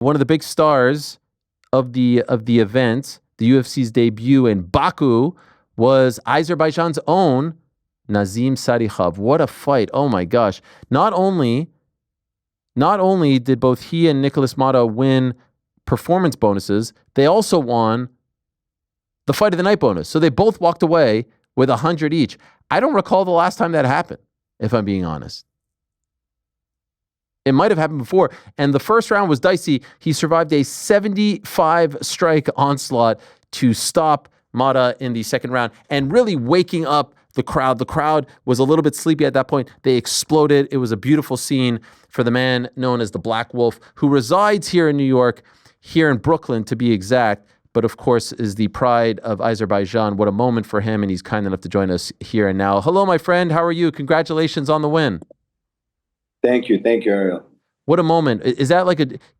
One of the big stars of the event, the UFC's debut in Baku, was Azerbaijan's own Nazim Sadykhov. What a fight. Oh my gosh. Not only did both he and Nicholas Mata win performance bonuses, they also won the fight of the night bonus. So they both walked away with 100 each. I don't recall the last time that happened, if I'm being honest. It might have happened before. And the first round was dicey. He survived a 75-strike onslaught to stop Mata in the second round and really waking up the crowd. The crowd was a little bit sleepy at that point. They exploded. It was a beautiful scene for the man known as the Black Wolf, who resides here in New York, here in Brooklyn to be exact, but of course is the pride of Azerbaijan. What a moment for him, and he's kind enough to join us here and now. Hello, my friend. How are you? Congratulations on the win. Thank you, Ariel. What a moment. Is that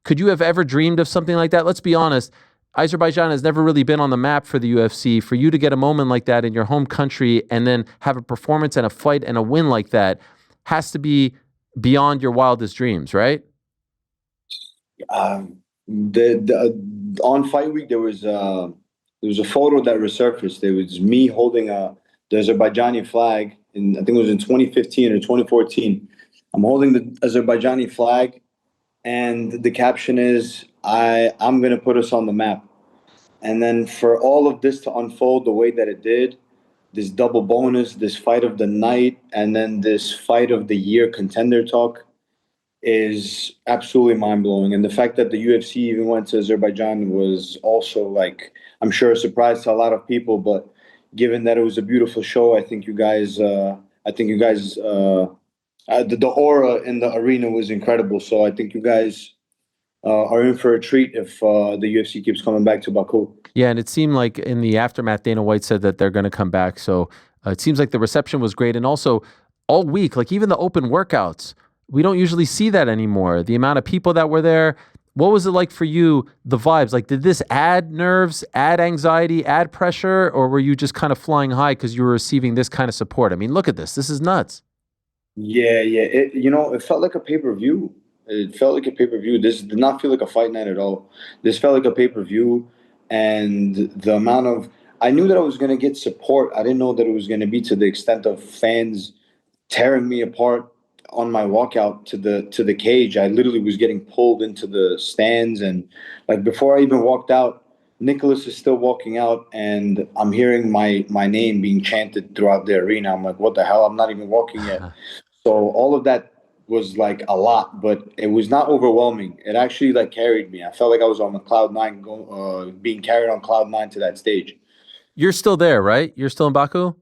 could you have ever dreamed of something like that? Let's be honest. Azerbaijan has never really been on the map for the UFC. For you to get a moment like that in your home country and then have a performance and a fight and a win like that has to be beyond your wildest dreams, right? On fight week, there was a photo that resurfaced. It was me holding the Azerbaijani flag, and I think it was in 2015 or 2014. I'm holding the Azerbaijani flag, and the caption is, I'm going to put us on the map. And then for all of this to unfold the way that it did, this double bonus, this fight of the night, and then this fight of the year contender talk is absolutely mind-blowing. And the fact that the UFC even went to Azerbaijan was also, I'm sure, a surprise to a lot of people. But given that it was a beautiful show, I think you guys, the aura in the arena was incredible. So I think you guys are in for a treat if the UFC keeps coming back to Baku. Yeah, and it seemed like in the aftermath, Dana White said that they're going to come back. So it seems like the reception was great. And also all week, even the open workouts, we don't usually see that anymore. The amount of people that were there. What was it like for you, the vibes? Did this add nerves, add anxiety, add pressure, or were you just kind of flying high because you were receiving this kind of support? I mean, look at this. This is nuts. Yeah. It felt like a pay-per-view. It felt like a pay-per-view. This did not feel like a fight night at all. This felt like a pay-per-view. And the amount of... I knew that I was going to get support. I didn't know that it was going to be to the extent of fans tearing me apart on my walkout to the cage. I literally was getting pulled into the stands. And before I even walked out, Nicholas is still walking out, and I'm hearing my name being chanted throughout the arena. I'm like, what the hell? I'm not even walking yet. So all of that was a lot, but it was not overwhelming. It actually carried me. I felt like I was on the cloud nine, being carried on cloud nine to that stage. You're still there, right? You're still in Baku?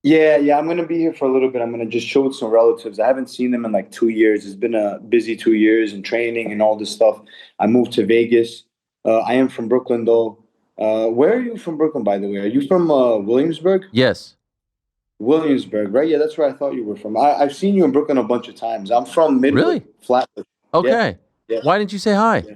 Yeah. I'm going to be here for a little bit. I'm going to just chill with some relatives. I haven't seen them in 2 years. It's been a busy 2 years in training and all this stuff. I moved to Vegas. I am from Brooklyn, though. Where are you from Brooklyn, by the way? Are you from Williamsburg? Yes. Williamsburg, right? Yeah, that's where I thought you were from. I've seen you in Brooklyn a bunch of times. I'm from Midwood, really? Flatbush. Okay. Yeah. Why didn't you say hi? Yeah.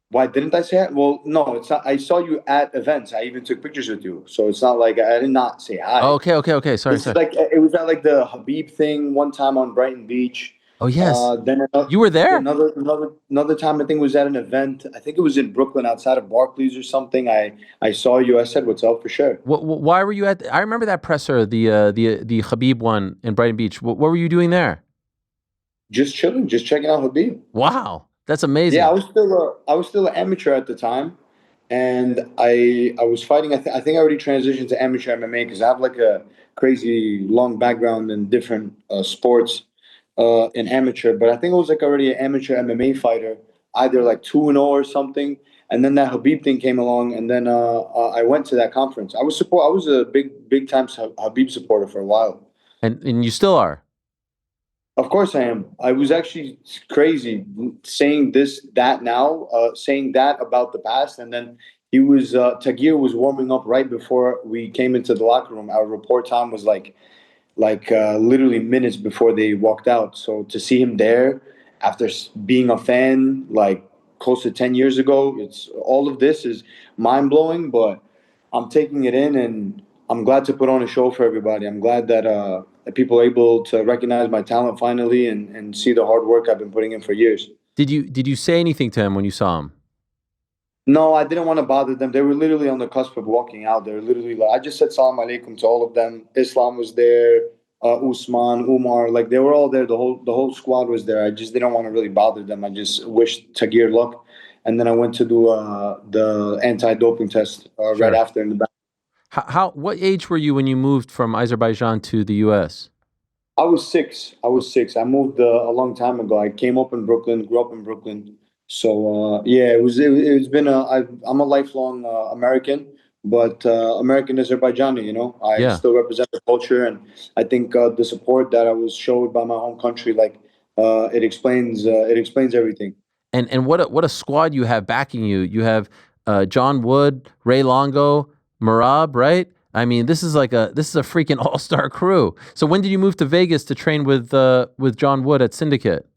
Why didn't I say hi? Well, no, it's not. I saw you at events. I even took pictures with you. So it's not like I did not say hi. Okay. Sorry. It was at the Khabib thing one time on Brighton Beach. Oh, yes. Then you were there? Another time, I think it was at an event. I think it was in Brooklyn outside of Barclays or something. I saw you. I said, what's up, for sure. Why were you at... I remember that presser, the Khabib one in Brighton Beach. What were you doing there? Just chilling, just checking out Khabib. Wow. That's amazing. Yeah, I was still an amateur at the time. And I was fighting. I think I already transitioned to amateur MMA because I have a crazy long background in different sports. In amateur, but I think it was already an amateur MMA fighter, either 2-0 or something. And then that Khabib thing came along, and then I went to that conference. I was a big time Khabib supporter for a while. And you still are? Of course I am. I was actually crazy saying that now, saying that about the past, and then Tagir was warming up right before we came into the locker room. Our report time was literally minutes before they walked out. So to see him there after being a fan close to 10 years ago, it's all of this is mind-blowing, but I'm taking it in, and I'm glad to put on a show for everybody. I'm glad that people are able to recognize my talent finally and see the hard work I've been putting in for years. Did you say anything to him when you saw him? No, I didn't want to bother them. They were literally on the cusp of walking out. They were literally like, I just said salam alaikum to all of them. Islam was there, Usman, Umar, like they were all there. The whole squad was there. I just didn't want to really bother them. I just wished Tagir luck, and then I went to do the anti-doping test right Sure. after in the back. What age were you when you moved from Azerbaijan to the U.S.? I was six. I was six. I moved a long time ago. I came up in Brooklyn, grew up in Brooklyn. So yeah, it's been I'm a lifelong American, but American Azerbaijani. I Yeah. still represent the culture, and I think the support that I was showed by my home country, like it explains everything. And what a squad you have backing you. You have John Wood, Ray Longo, Marab, right? I mean, this is a freaking all-star crew. So when did you move to Vegas to train with John Wood at Syndicate?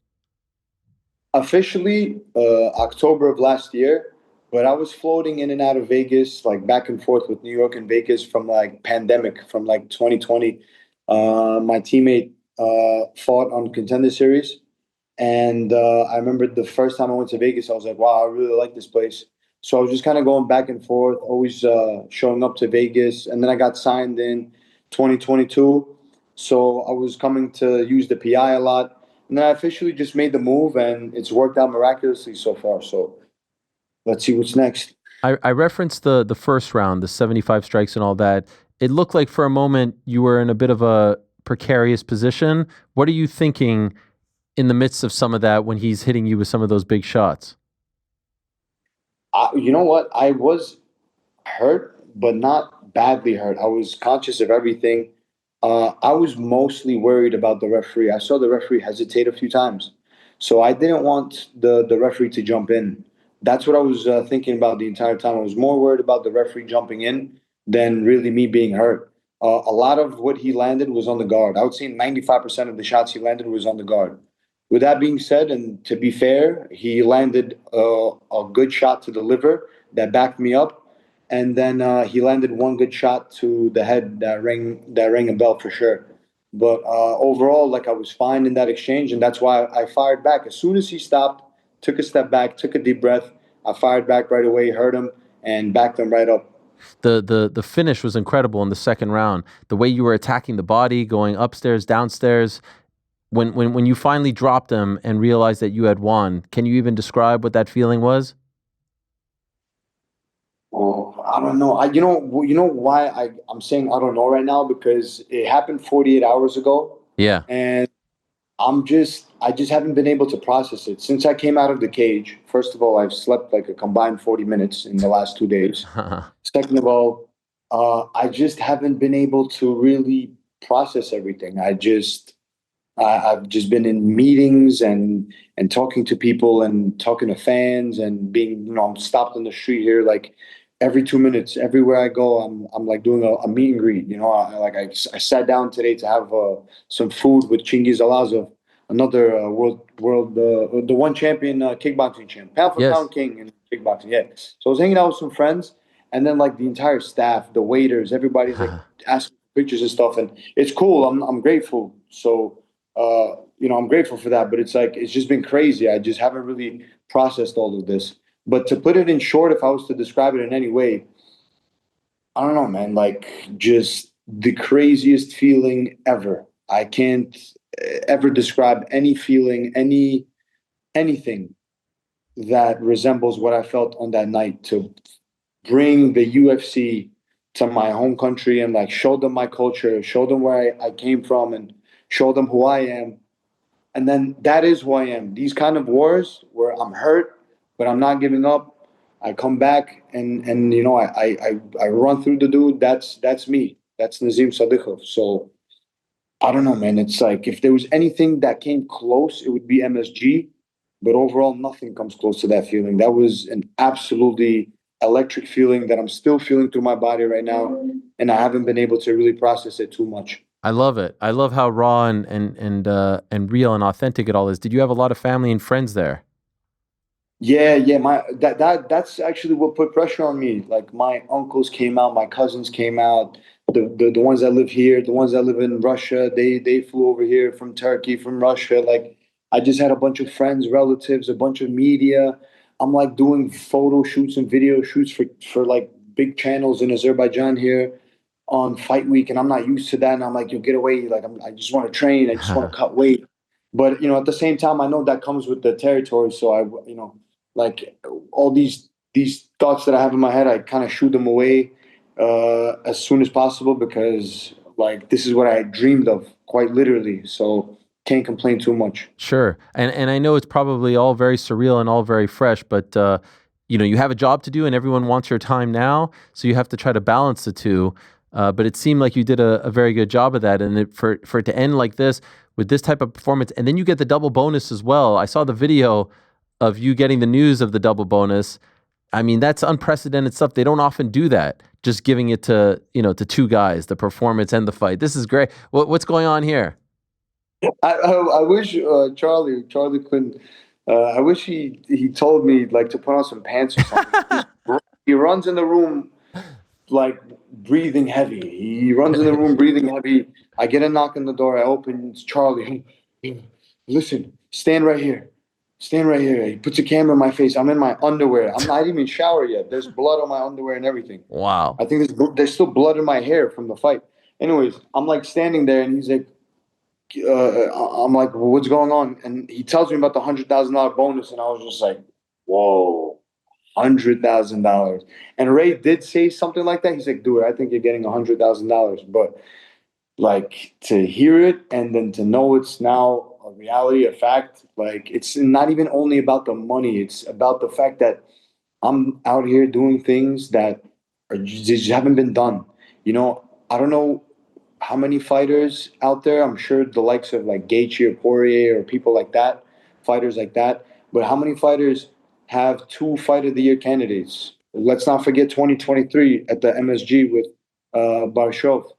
Officially, October of last year, but I was floating in and out of Vegas, like back and forth with New York and Vegas from like pandemic, from like 2020. My teammate fought on Contender Series, and I remember the first time I went to Vegas, I was like, wow, I really like this place. So I was just kind of going back and forth, always showing up to Vegas. And then I got signed in 2022. So I was coming to use the PI a lot. And then I officially just made the move, and it's worked out miraculously so far. So let's see what's next. I referenced the first round, the 75 strikes and all that. It looked like for a moment you were in a bit of a precarious position. What are you thinking in the midst of some of that when he's hitting you with some of those big shots? You know what? I was hurt, but not badly hurt. I was conscious of everything. I was mostly worried about the referee. I saw the referee hesitate a few times, so I didn't want the referee to jump in. That's what I was thinking about the entire time. I was more worried about the referee jumping in than really me being hurt. A lot of what he landed was on the guard. I would say 95% of the shots he landed was on the guard. With that being said, and to be fair, he landed a good shot to the liver that backed me up, and then he landed one good shot to the head that rang a bell for sure. But overall, like I was fine in that exchange, and that's why I fired back as soon as he stopped, took a step back, took a deep breath. I fired back right away, heard him, and backed him right up. The finish was incredible in the second round. The way you were attacking the body, going upstairs, downstairs. When you finally dropped him and realized that you had won, can you even describe what that feeling was? Oh, I don't know. You know why I'm saying I don't know right now, because it happened 48 hours ago, Yeah. and I just haven't been able to process it since I came out of the cage. First of all, I've slept like a combined 40 minutes in the last 2 days. Second of all, I just haven't been able to really process everything. I've just been in meetings and talking to people and talking to fans and being, I'm stopped on the street here like every 2 minutes. Everywhere I go, I'm like doing a meet and greet. I sat down today to have some food with Chingiz Alazov, another world the one champion kickboxing champ, pound for Yes. pound king in kickboxing. Yeah. So I was hanging out with some friends, and then like the entire staff, the waiters, everybody's like asking for pictures and stuff, and it's cool. I'm grateful. So I'm grateful for that, but it's like it's just been crazy. I just haven't really processed all of this. But to put it in short, if I was to describe it in any way, I don't know, man. Like just the craziest feeling ever. I can't ever describe any feeling, anything that resembles what I felt on that night. To bring the UFC to my home country and like show them my culture, show them where I came from, and show them who I am, and then that is who I am. These kind of wars where I'm hurt, but I'm not giving up. I come back and I run through the dude. That's me. That's Nazim Sadykhov. So I don't know, man. It's like if there was anything that came close, it would be MSG. But overall, nothing comes close to that feeling. That was an absolutely electric feeling that I'm still feeling through my body right now, and I haven't been able to really process it too much. I love it. I love how raw and real and authentic it all is. Did you have a lot of family and friends there? Yeah, yeah, that's actually what put pressure on me. Like my uncles came out, my cousins came out, the ones that live here, the ones that live in Russia, they flew over here from Turkey, from Russia. Like I just had a bunch of friends, relatives, a bunch of media. I'm like doing photo shoots and video shoots for like big channels in Azerbaijan here on fight week, and I'm not used to that. And I'm like, you get away. Like, I just want to train. I just want to cut weight. But at the same time, I know that comes with the territory. So like all these thoughts that I have in my head, I kind of shoot them away as soon as possible because like this is what I dreamed of, quite literally. So can't complain too much. Sure. And I know it's probably all very surreal and all very fresh, but you have a job to do and everyone wants your time now, so you have to try to balance the two. But it seemed like you did a very good job of that. And for it to end like this with this type of performance, and then you get the double bonus as well. I saw the video of you getting the news of the double bonus. I mean, that's unprecedented stuff. They don't often do that. Just giving it to two guys, the performance and the fight. This is great. What's going on here? I wish Charlie couldn't. I wish he told me like to put on some pants or something. He runs in the room like breathing heavy. He runs in the room breathing heavy. I get a knock on the door. I open. It's Charlie. Listen, stand right here. Stand right here. He puts a camera in my face. I'm in my underwear. I didn't even shower yet. There's blood on my underwear and everything. Wow. I think there's still blood in my hair from the fight. Anyways, I'm like standing there, and he's like, I'm like, well, what's going on? And he tells me about the $100,000 bonus, and I was just like, whoa, $100,000. And Ray did say something like that. He's like, dude, I think you're getting $100,000, but like to hear it and then to know it's now a reality, a fact, like it's not even only about the money, it's about the fact that I'm out here doing things that just haven't been done. I don't know how many fighters out there. I'm sure the likes of like Gaethje or Poirier or people like that, fighters like that. But how many fighters have two Fight of the Year candidates? Let's not forget 2023 at the MSG with Barshov,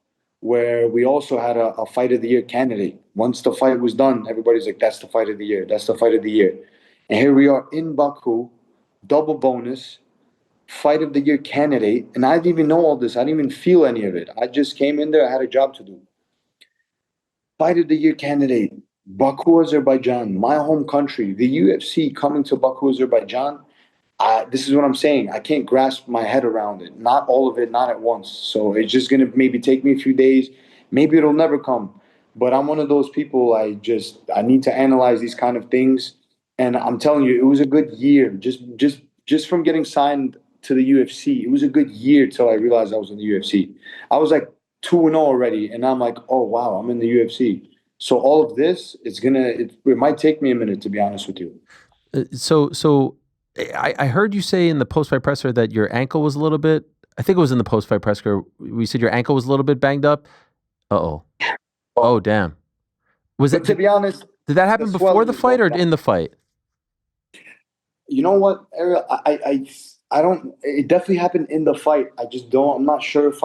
where we also had a Fight of the Year candidate. Once the fight was done, everybody's like, that's the Fight of the Year. That's the Fight of the Year. And here we are in Baku, double bonus, Fight of the Year candidate. And I didn't even know all this. I didn't even feel any of it. I just came in there. I had a job to do. Fight of the Year candidate, Baku, Azerbaijan, my home country. The UFC coming to Baku, Azerbaijan. This is what I'm saying. I can't grasp my head around it. Not all of it, not at once. So it's just going to maybe take me a few days. Maybe it'll never come. But I'm one of those people, I need to analyze these kind of things. And I'm telling you, it was a good year. Just from getting signed to the UFC, it was a good year till I realized I was in the UFC. I was like 2-0 already, and I'm like, oh wow, I'm in the UFC. So all of this, it might take me a minute, to be honest with you. So I heard you say in the post-fight presser that your ankle was a little bit, I think it was in the post-fight presser, we said your ankle was a little bit banged up. Uh-oh. Oh, damn. To be honest, did that happen before the fight or in the fight? You know what, Ariel? I don't. It definitely happened in the fight. I just don't. I'm not sure if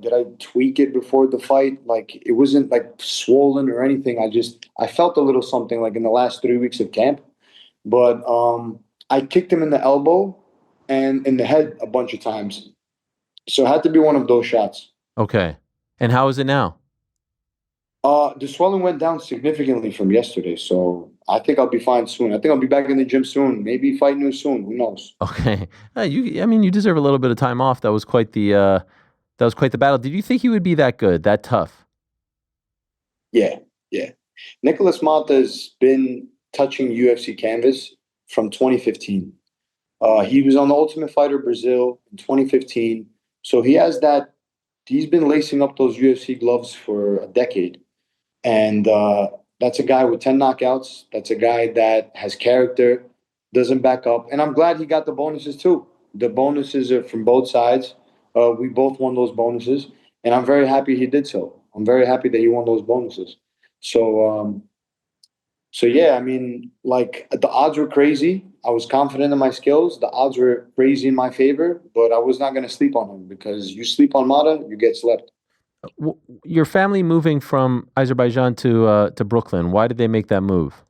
did I tweak it before the fight? Like it wasn't like swollen or anything. I felt a little something like in the last 3 weeks of camp, but I kicked him in the elbow and in the head a bunch of times, so it had to be one of those shots. Okay, and how is it now? The swelling went down significantly from yesterday, so I think I'll be fine soon. I think I'll be back in the gym soon. Maybe fight new soon. Who knows? Okay, you deserve a little bit of time off. That was quite the battle. Did you think he would be that good, that tough? Yeah. Nicholas Monta's been touching UFC canvas from 2015. He was on the Ultimate Fighter Brazil in 2015, so he has that. He's been lacing up those UFC gloves for a decade. And that's a guy with 10 knockouts. That's a guy that has character, doesn't back up. And I'm glad he got the bonuses too. The bonuses are from both sides. We both won those bonuses. And I'm very happy he did so. I'm very happy that he won those bonuses. So yeah, I mean, like the odds were crazy. I was confident in my skills. The odds were crazy in my favor, but I was not going to sleep on him because you sleep on Mata, you get slept. Your family moving from Azerbaijan to Brooklyn, why did they make that move?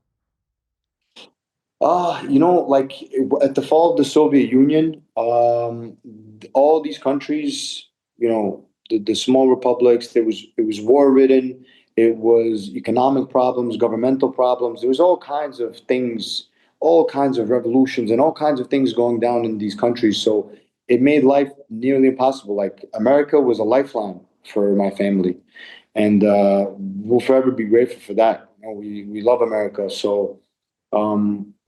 Like at the fall of the Soviet Union, all these countries, the small republics, it was war ridden. it was economic problems, governmental problems. There was all kinds of things, all kinds of revolutions, and all kinds of things going down in these countries. So it made life nearly impossible. Like America was a lifeline for my family, and we'll forever be grateful for that. You know, we love America. So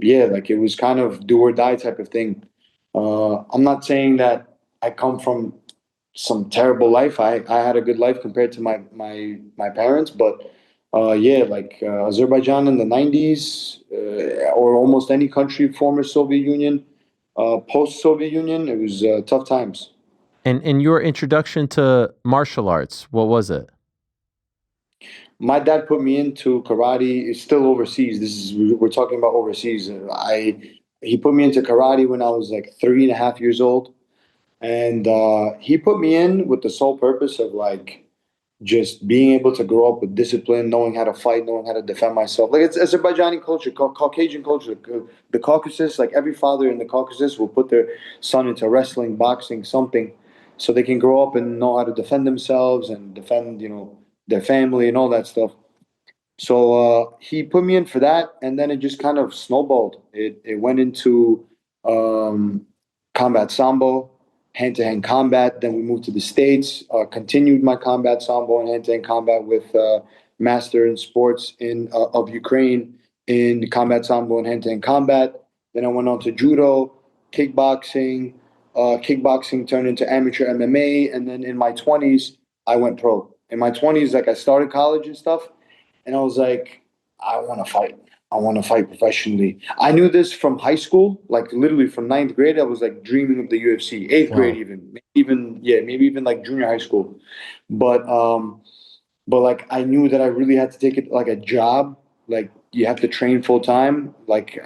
yeah, like it was kind of do or die type of thing. I'm not saying that I come from some terrible life. I had a good life compared to my parents, but yeah, like Azerbaijan in the 90s, or almost any country, former Soviet Union, post-Soviet Union, it was tough times. And your introduction to martial arts, what was it? My dad put me into karate. It's still overseas. This is we're talking about overseas. I He put me into karate when I was like 3.5 years old, and he put me in with the sole purpose of like just being able to grow up with discipline, knowing how to fight, knowing how to defend myself. Like it's Azerbaijani culture, Caucasian culture, the Caucasus. Like every father in the Caucasus will put their son into wrestling, boxing, something, so they can grow up and know how to defend themselves and defend, their family and all that stuff. So he put me in for that, and then it just kind of snowballed. It went into um, combat sambo, hand-to-hand combat. Then we moved to the States, continued my combat sambo and hand-to-hand combat with master in sports in of Ukraine in combat sambo and hand-to-hand combat. Then I went on to judo, kickboxing. Kickboxing turned into amateur MMA, and then in my 20s, I went pro. In my 20s, like I started college and stuff, and I was like, I want to fight. I want to fight professionally. I knew this from high school, like literally from ninth grade. I was like dreaming of the UFC. Eighth grade, Wow. maybe even like junior high school. But like I knew that I really had to take it like a job. Like you have to train full time. Like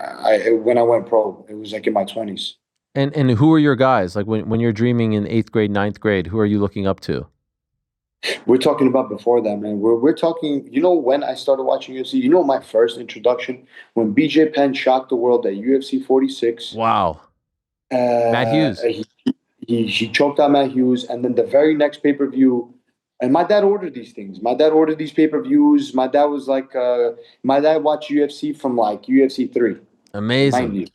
when I went pro, it was like in my 20s. And who are your guys? Like when you're dreaming in eighth grade, ninth grade, who are you looking up to? We're talking about before that, man. We're talking. You know when I started watching UFC. You know my first introduction when BJ Penn shocked the world at UFC 46. Wow. Matt Hughes. He choked out Matt Hughes, and then the very next pay per view. And my dad ordered these things. My dad ordered these pay per views. My dad was like, my dad watched UFC from like UFC 3, the Amazing. 90s.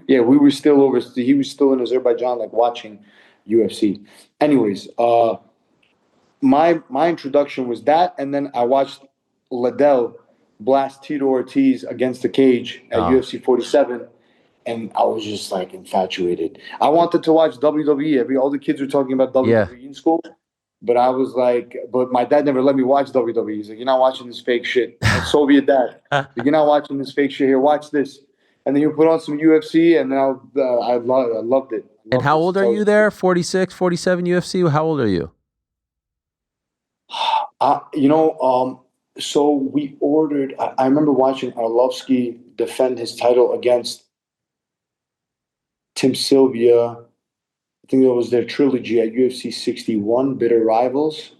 Yeah, we were still over. He was still in Azerbaijan, like watching UFC. Anyways, my introduction was that, and then I watched Liddell blast Tito Ortiz against the cage at Oh, UFC 47, and I was just like infatuated. I wanted to watch WWE. All the kids were talking about yeah. WWE in school, but I was like, but my dad never let me watch WWE. He's like, you're not watching this fake shit. My Soviet dad, like, you're not watching this fake shit here. Watch this, and then you put on some UFC, and then I loved it. I And loved how it. old are So you there? 46, 47 UFC? How old are you? Uh, you know, um, so we ordered. I remember watching Arlovsky defend his title against Tim Sylvia. I think it was their trilogy at UFC 61, Bitter Rivals.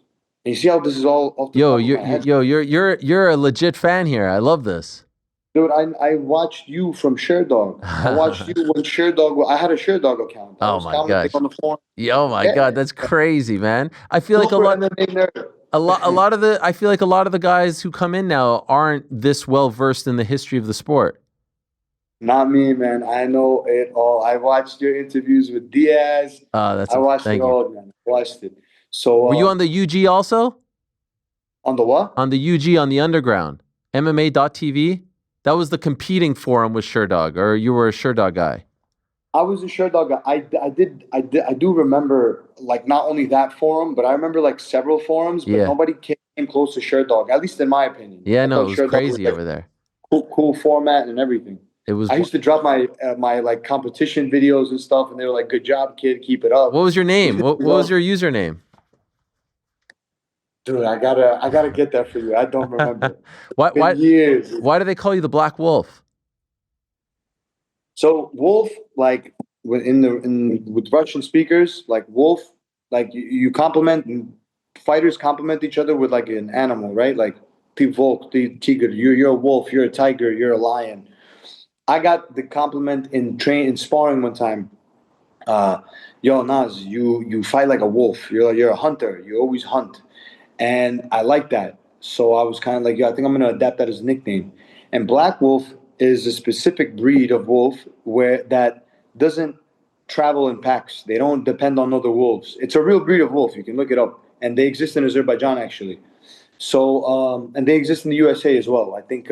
And you see how this is all off the Yo, top of my head, you're a legit fan here. I love this. dude. I watched you from Sherdog. I watched you when Sherdog. I had a Sherdog account. I Oh was my commenting gosh. on the forum. Yo, my Yeah, God, that's crazy, man. I feel like super MMA nerd. a lot of the I feel like a lot of the guys who come in now aren't this well versed in the history of the sport. Not me, man. I know it all. I watched your interviews with Diaz. I watched it Thank you. all, man. I watched it. So Were you on the UG also? on the what? On the UG on the underground? MMA.tv? That was the competing forum with Sherdog, or you were a Sherdog guy. I was a Sherdog guy. I do remember like not only that forum, but I remember like several forums, but Yeah. nobody came close to Sherdog, at least in my opinion. Yeah, I no, thought it was Sherdog was crazy like over there. cool format and everything. It was I used to drop my like competition videos and stuff, and they were like, "Good job, kid, keep it What up." was your These name? guys What were was going, your username? dude, I gotta get that for you. I don't remember. why Been why years. why do they call you the Black Wolf? So Wolf, like with Russian speakers, like Wolf, like you compliment fighters compliment each other with like an animal, right? Like Volk, the tiger, you're a wolf, you're a tiger, you're a lion. I got the compliment in sparring one time. Uh, Yo Naz, you fight like a wolf. You're a hunter. You always hunt, and I like that. So I was kind of like, yeah, I think I'm gonna adapt that as a nickname. And Black Wolf is a specific breed of wolf where that doesn't travel in packs. They don't depend on other wolves. It's a real breed of wolf. You can look it up, and they exist in Azerbaijan actually. So and they exist in the USA as well. I think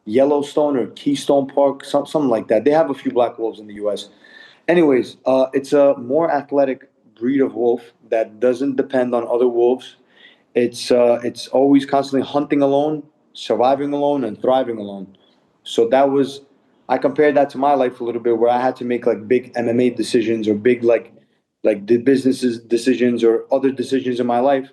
Yellowstone or Keystone Park, something like that. They have a few black wolves in the US. Anyways, it's a more athletic breed of wolf that doesn't depend on other wolves. It's always constantly hunting alone, surviving alone, and thriving alone. So that was, I compared that to my life a little bit, where I had to make like big MMA decisions or big like the businesses decisions or other decisions in my life,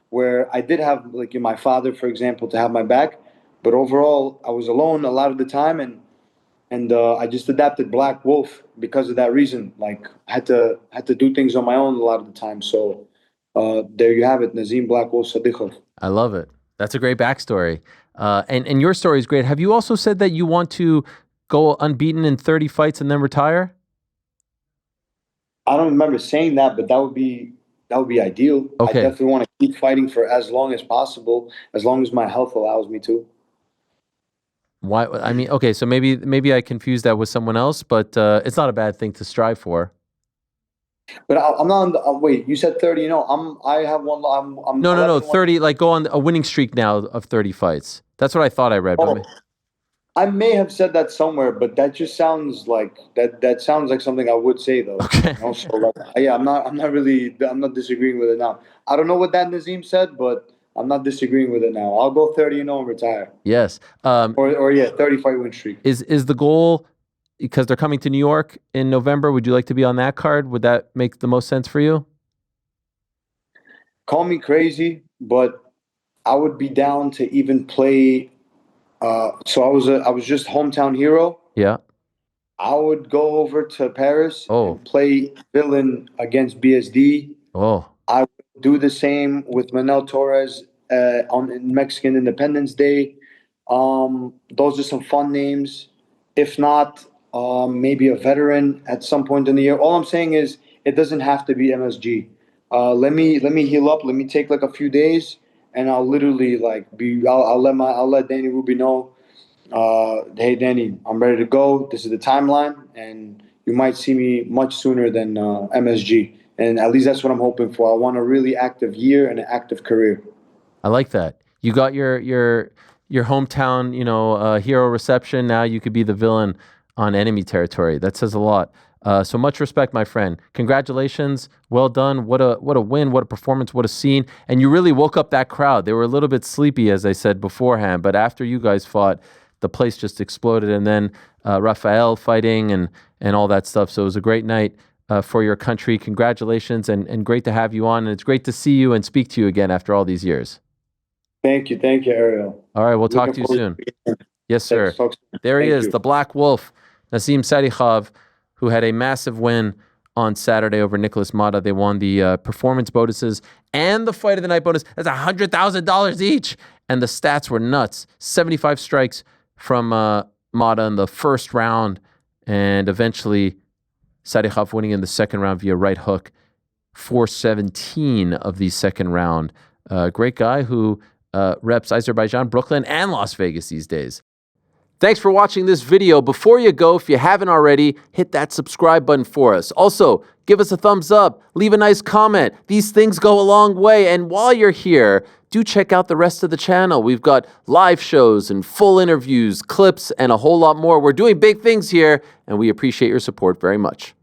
where I did have like my father, for example, to have my back, but overall I was alone a lot of the time, and I just adapted Black Wolf because of that reason. Like I had to do things on my own a lot of the time. So there you have it, Nazim Black Wolf Sadykhov. I love it. That's a great backstory. And your story is great. Have you also said that you want to go unbeaten in 30 fights and then retire? I don't remember saying that, but that would be ideal. I Okay. definitely want to keep fighting for as long as possible, as long as my health allows me to. Why? I mean, okay, so maybe I confused that with someone else, but it's not a bad thing to strive for. But I'm not on the, wait, you said 30, I have one, I'm No, no, no, 11 1. 30, like go on a winning streak now of 30 fights. That's what I thought I read. Oh, I may have said that somewhere, but that just sounds like that sounds like something I would say though. Okay. So like, yeah, I'm not disagreeing with it now. I don't know what that Nazim said, but I'm not disagreeing with it now. I'll go 30-0 and retire. Yes. Or yeah, 30 fight win streak. Is the goal, because they're coming to New York in November, would you like to be on that card? Would that make the most sense for you? Call me crazy, but I would be down to even play. So I was just hometown hero. Yeah. I would go over to Paris Oh. and play villain against BSD. Oh. I would do the same with Manel Torres on Mexican Independence Day. Those are some fun names. If not, maybe a veteran at some point in the year. All I'm saying is it doesn't have to be MSG. Let me heal up. Let me take like a few days, and I'll literally like be. I'll let Danny Ruby know. Hey Danny, I'm ready to go. This is the timeline, and you might see me much sooner than MSG. And at least that's what I'm hoping for. I want a really active year and an active career. I like that. You got your hometown, hero reception. Now you could be the villain on enemy territory. That says a lot. So much respect, my friend. Congratulations. Well done. What a win. What a performance. What a scene. And you really woke up that crowd. They were a little bit sleepy, as I said beforehand. But after you guys fought, the place just exploded. And then Rafael fighting and all that stuff. So it was a great night for your country. Congratulations. And great to have you on. And it's great to see you and speak to you again after all these years. Thank you, Ariel. All right, we'll talk to you soon. Yes, sir. There he is, the Black Wolf, Nazim Sadykhov, who had a massive win on Saturday over Nicholas Mata. They won the performance bonuses and the fight of the night bonus. That's $100,000 each. And the stats were nuts. 75 strikes from Mata in the first round. And eventually, Sadykhov winning in the second round via right hook. 417 of the second round. Great guy who reps Azerbaijan, Brooklyn, and Las Vegas these days. Thanks for watching this video. Before you go, if you haven't already, hit that subscribe button for us. Also, give us a thumbs up, leave a nice comment. These things go a long way. And while you're here, do check out the rest of the channel. We've got live shows and full interviews, clips, and a whole lot more. We're doing big things here, and we appreciate your support very much.